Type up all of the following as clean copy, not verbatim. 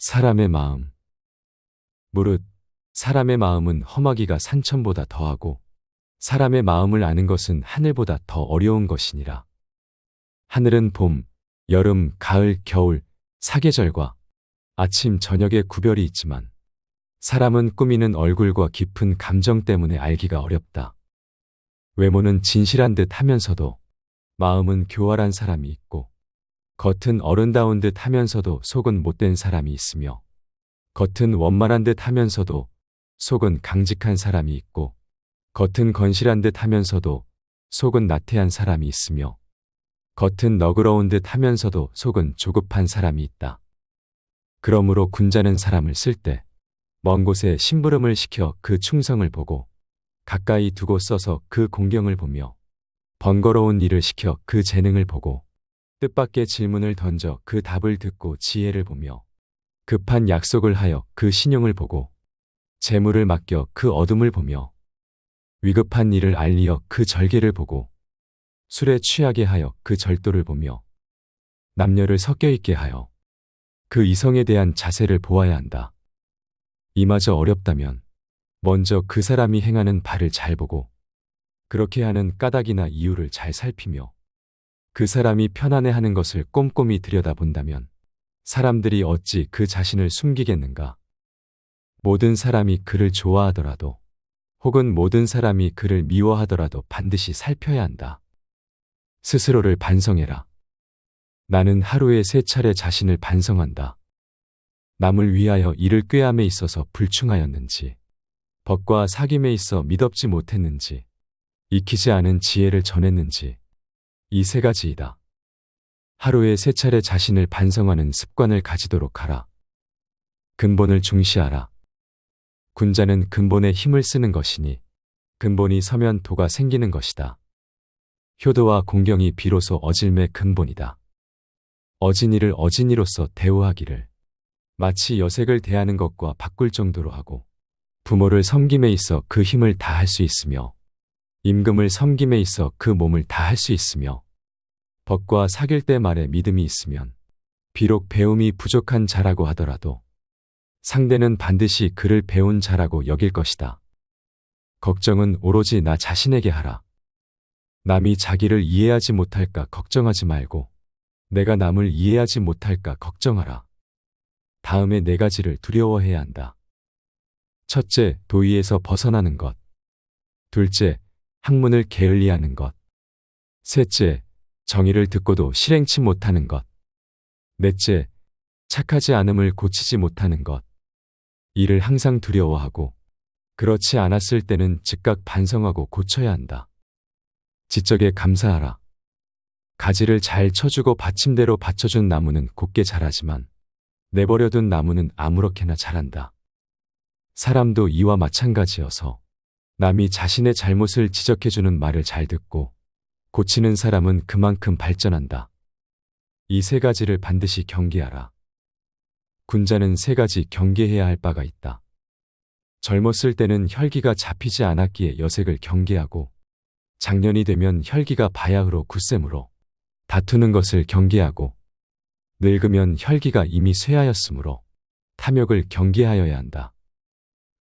사람의 마음. 무릇 사람의 마음은 험하기가 산천보다 더하고 사람의 마음을 아는 것은 하늘보다 더 어려운 것이니라. 하늘은 봄, 여름, 가을, 겨울, 사계절과 아침, 저녁의 구별이 있지만 사람은 꾸미는 얼굴과 깊은 감정 때문에 알기가 어렵다. 외모는 진실한 듯 하면서도 마음은 교활한 사람이 있고 겉은 어른다운 듯 하면서도 속은 못된 사람이 있으며 겉은 원만한 듯 하면서도 속은 강직한 사람이 있고 겉은 건실한 듯 하면서도 속은 나태한 사람이 있으며 겉은 너그러운 듯 하면서도 속은 조급한 사람이 있다. 그러므로 군자는 사람을 쓸 때 먼 곳에 심부름을 시켜 그 충성을 보고 가까이 두고 써서 그 공경을 보며 번거로운 일을 시켜 그 재능을 보고 뜻밖의 질문을 던져 그 답을 듣고 지혜를 보며 급한 약속을 하여 그 신용을 보고 재물을 맡겨 그 어둠을 보며 위급한 일을 알리어 그 절개를 보고 술에 취하게 하여 그 절도를 보며 남녀를 섞여 있게 하여 그 이성에 대한 자세를 보아야 한다. 이마저 어렵다면 먼저 그 사람이 행하는 바를 잘 보고 그렇게 하는 까닭이나 이유를 잘 살피며 그 사람이 편안해하는 것을 꼼꼼히 들여다본다면 사람들이 어찌 그 자신을 숨기겠는가? 모든 사람이 그를 좋아하더라도 혹은 모든 사람이 그를 미워하더라도 반드시 살펴야 한다. 스스로를 반성해라. 나는 하루에 3차례 자신을 반성한다. 남을 위하여 이를 꾀함에 있어서 불충하였는지, 법과 사귐에 있어 미덥지 못했는지, 익히지 않은 지혜를 전했는지, 이 3가지이다. 하루에 3차례 자신을 반성하는 습관을 가지도록 하라. 근본을 중시하라. 군자는 근본에 힘을 쓰는 것이니 근본이 서면 도가 생기는 것이다. 효도와 공경이 비로소 어질매 근본이다. 어진이를 어진이로서 대우하기를 마치 여색을 대하는 것과 바꿀 정도로 하고 부모를 섬김에 있어 그 힘을 다할 수 있으며 임금을 섬김에 있어 그 몸을 다할 수 있으며 법과 사귈 때 말에 믿음이 있으면 비록 배움이 부족한 자라고 하더라도 상대는 반드시 그를 배운 자라고 여길 것이다. 걱정은 오로지 나 자신에게 하라. 남이 자기를 이해하지 못할까 걱정하지 말고 내가 남을 이해하지 못할까 걱정하라. 다음에 4가지를 두려워해야 한다. 첫째, 도의에서 벗어나는 것. 둘째, 학문을 게을리하는 것. 셋째, 정의를 듣고도 실행치 못하는 것. 넷째, 착하지 않음을 고치지 못하는 것. 이를 항상 두려워하고 그렇지 않았을 때는 즉각 반성하고 고쳐야 한다. 지적에 감사하라. 가지를 잘 쳐주고 받침대로 받쳐준 나무는 곱게 자라지만 내버려둔 나무는 아무렇게나 자란다. 사람도 이와 마찬가지여서 남이 자신의 잘못을 지적해주는 말을 잘 듣고 고치는 사람은 그만큼 발전한다. 이 3가지를 반드시 경계하라. 군자는 3가지 경계해야 할 바가 있다. 젊었을 때는 혈기가 잡히지 않았기에 여색을 경계하고 장년이 되면 혈기가 바야흐로 굳셈으로 다투는 것을 경계하고 늙으면 혈기가 이미 쇠하였으므로 탐욕을 경계하여야 한다.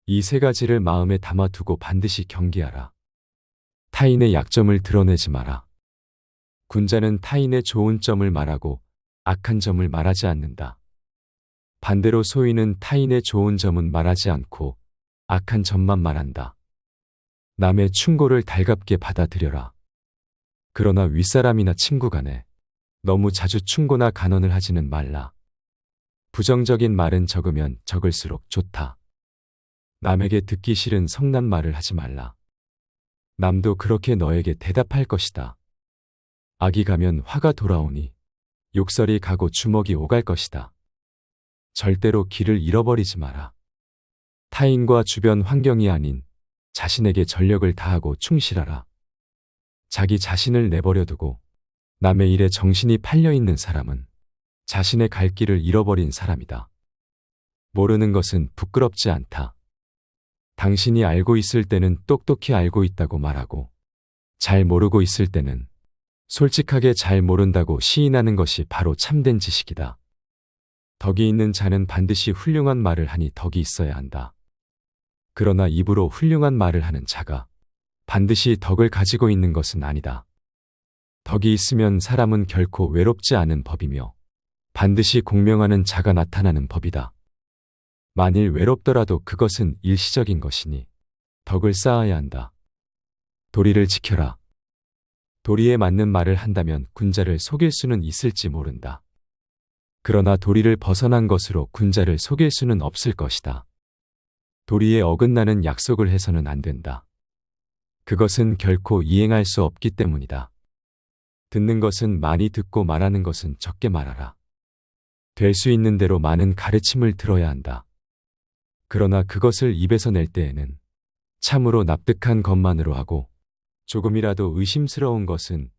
이 3가지를 마음에 담아두고 반드시 경계하라. 타인의 약점을 드러내지 마라. 군자는 타인의 좋은 점을 말하고 악한 점을 말하지 않는다. 반대로 소인은 타인의 좋은 점은 말하지 않고 악한 점만 말한다. 남의 충고를 달갑게 받아들여라. 그러나 윗사람이나 친구 간에 너무 자주 충고나 간언을 하지는 말라. 부정적인 말은 적으면 적을수록 좋다. 남에게 듣기 싫은 성난 말을 하지 말라. 남도 그렇게 너에게 대답할 것이다. 악이 가면 화가 돌아오니 욕설이 가고 주먹이 오갈 것이다. 절대로 길을 잃어버리지 마라. 타인과 주변 환경이 아닌 자신에게 전력을 다하고 충실하라. 자기 자신을 내버려두고 남의 일에 정신이 팔려있는 사람은 자신의 갈 길을 잃어버린 사람이다. 모르는 것은 부끄럽지 않다. 당신이 알고 있을 때는 똑똑히 알고 있다고 말하고 잘 모르고 있을 때는 솔직하게 잘 모른다고 시인하는 것이 바로 참된 지식이다. 덕이 있는 자는 반드시 훌륭한 말을 하니 덕이 있어야 한다. 그러나 입으로 훌륭한 말을 하는 자가 반드시 덕을 가지고 있는 것은 아니다. 덕이 있으면 사람은 결코 외롭지 않은 법이며 반드시 공명하는 자가 나타나는 법이다. 만일 외롭더라도 그것은 일시적인 것이니 덕을 쌓아야 한다. 도리를 지켜라. 도리에 맞는 말을 한다면 군자를 속일 수는 있을지 모른다. 그러나 도리를 벗어난 것으로 군자를 속일 수는 없을 것이다. 도리에 어긋나는 약속을 해서는 안 된다. 그것은 결코 이행할 수 없기 때문이다. 듣는 것은 많이 듣고 말하는 것은 적게 말하라. 될 수 있는 대로 많은 가르침을 들어야 한다. 그러나 그것을 입에서 낼 때에는 참으로 납득한 것만으로 하고 조금이라도 의심스러운 것은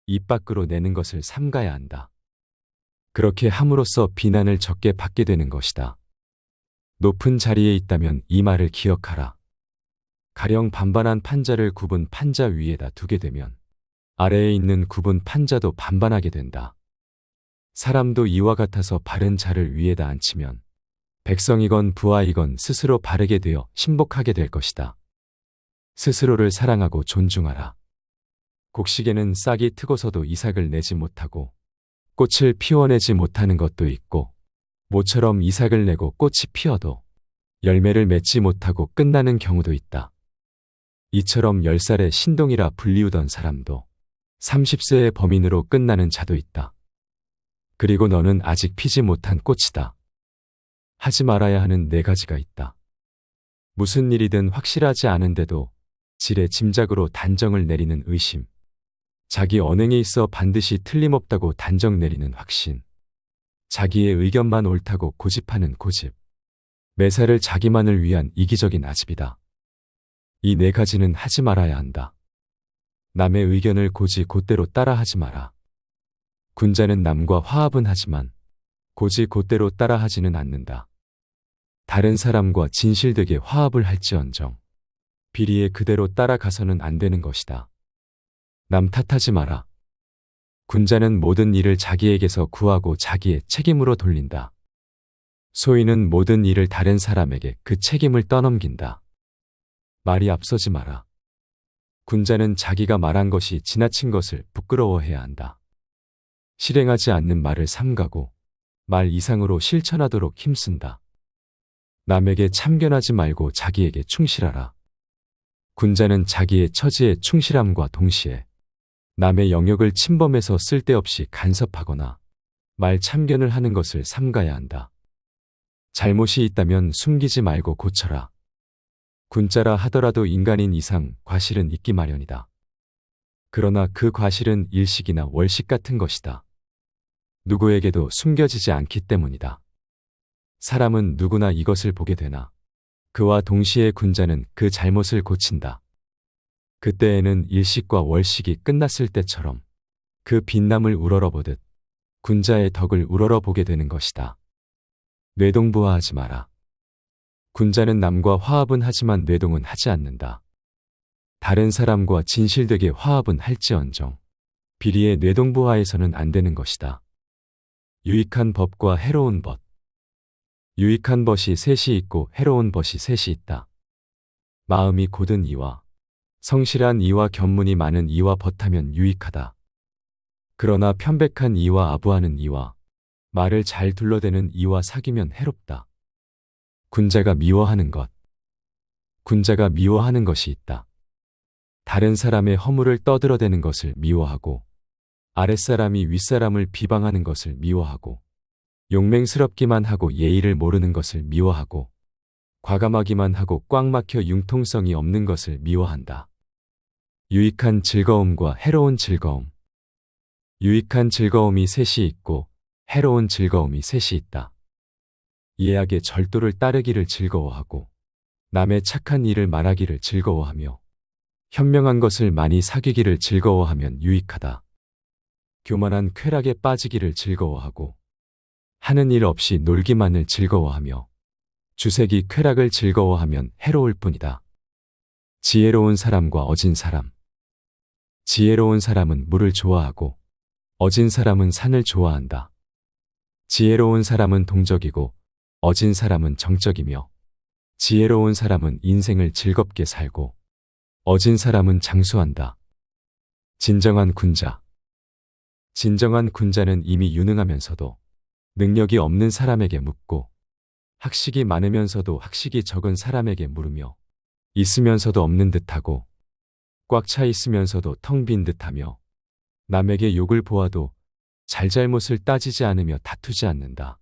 입 밖으로 내는 것을 삼가야 한다. 그렇게 함으로써 비난을 적게 받게 되는 것이다. 높은 자리에 있다면 이 말을 기억하라. 가령 반반한 판자를 굽은 판자 위에다 두게 되면 아래에 있는 굽은 판자도 반반하게 된다. 사람도 이와 같아서 바른 자를 위에다 앉히면 백성이건 부하이건 스스로 바르게 되어 신복하게 될 것이다. 스스로를 사랑하고 존중하라. 곡식에는 싹이 트고서도 이삭을 내지 못하고 꽃을 피워내지 못하는 것도 있고 모처럼 이삭을 내고 꽃이 피어도 열매를 맺지 못하고 끝나는 경우도 있다. 이처럼 10살에 신동이라 불리우던 사람도 30세의 범인으로 끝나는 자도 있다. 그리고 너는 아직 피지 못한 꽃이다. 하지 말아야 하는 4가지가 있다. 무슨 일이든 확실하지 않은데도 지레 짐작으로 단정을 내리는 의심. 자기 언행에 있어 반드시 틀림없다고 단정 내리는 확신. 자기의 의견만 옳다고 고집하는 고집. 매사를 자기만을 위한 이기적인 아집이다. 이 4가지는 하지 말아야 한다. 남의 의견을 고지 곧대로 따라하지 마라. 군자는 남과 화합은 하지만 고지 곧대로 따라하지는 않는다. 다른 사람과 진실되게 화합을 할지언정 비리에 그대로 따라가서는 안 되는 것이다. 남 탓하지 마라. 군자는 모든 일을 자기에게서 구하고 자기의 책임으로 돌린다. 소인은 모든 일을 다른 사람에게 그 책임을 떠넘긴다. 말이 앞서지 마라. 군자는 자기가 말한 것이 지나친 것을 부끄러워해야 한다. 실행하지 않는 말을 삼가고 말 이상으로 실천하도록 힘쓴다. 남에게 참견하지 말고 자기에게 충실하라. 군자는 자기의 처지에 충실함과 동시에 남의 영역을 침범해서 쓸데없이 간섭하거나 말 참견을 하는 것을 삼가야 한다. 잘못이 있다면 숨기지 말고 고쳐라. 군자라 하더라도 인간인 이상 과실은 있기 마련이다. 그러나 그 과실은 일식이나 월식 같은 것이다. 누구에게도 숨겨지지 않기 때문이다. 사람은 누구나 이것을 보게 되나 그와 동시에 군자는 그 잘못을 고친다. 그때에는 일식과 월식이 끝났을 때처럼 그 빛남을 우러러보듯 군자의 덕을 우러러보게 되는 것이다. 뇌동부화하지 마라. 군자는 남과 화합은 하지만 뇌동은 하지 않는다. 다른 사람과 진실되게 화합은 할지언정 비리의 뇌동부화해서는 안 되는 것이다. 유익한 법과 해로운 법. 유익한 벗이 셋이 있고 해로운 벗이 셋이 있다. 마음이 곧은 이와 성실한 이와 견문이 많은 이와 벗하면 유익하다. 그러나 편백한 이와 아부하는 이와 말을 잘 둘러대는 이와 사귀면 해롭다. 군자가 미워하는 것. 군자가 미워하는 것이 있다. 다른 사람의 허물을 떠들어대는 것을 미워하고 아랫사람이 윗사람을 비방하는 것을 미워하고 용맹스럽기만 하고 예의를 모르는 것을 미워하고 과감하기만 하고 꽉 막혀 융통성이 없는 것을 미워한다. 유익한 즐거움과 해로운 즐거움. 유익한 즐거움이 셋이 있고 해로운 즐거움이 셋이 있다. 예약의 절도를 따르기를 즐거워하고 남의 착한 일을 말하기를 즐거워하며 현명한 것을 많이 사귀기를 즐거워하면 유익하다. 교만한 쾌락에 빠지기를 즐거워하고 하는 일 없이 놀기만을 즐거워하며 주색이 쾌락을 즐거워하면 해로울 뿐이다. 지혜로운 사람과 어진 사람. 지혜로운 사람은 물을 좋아하고 어진 사람은 산을 좋아한다. 지혜로운 사람은 동적이고 어진 사람은 정적이며 지혜로운 사람은 인생을 즐겁게 살고 어진 사람은 장수한다. 진정한 군자. 진정한 군자는 이미 유능하면서도 능력이 없는 사람에게 묻고 학식이 많으면서도 학식이 적은 사람에게 물으며 있으면서도 없는 듯하고 꽉 차 있으면서도 텅 빈 듯하며 남에게 욕을 보아도 잘잘못을 따지지 않으며 다투지 않는다.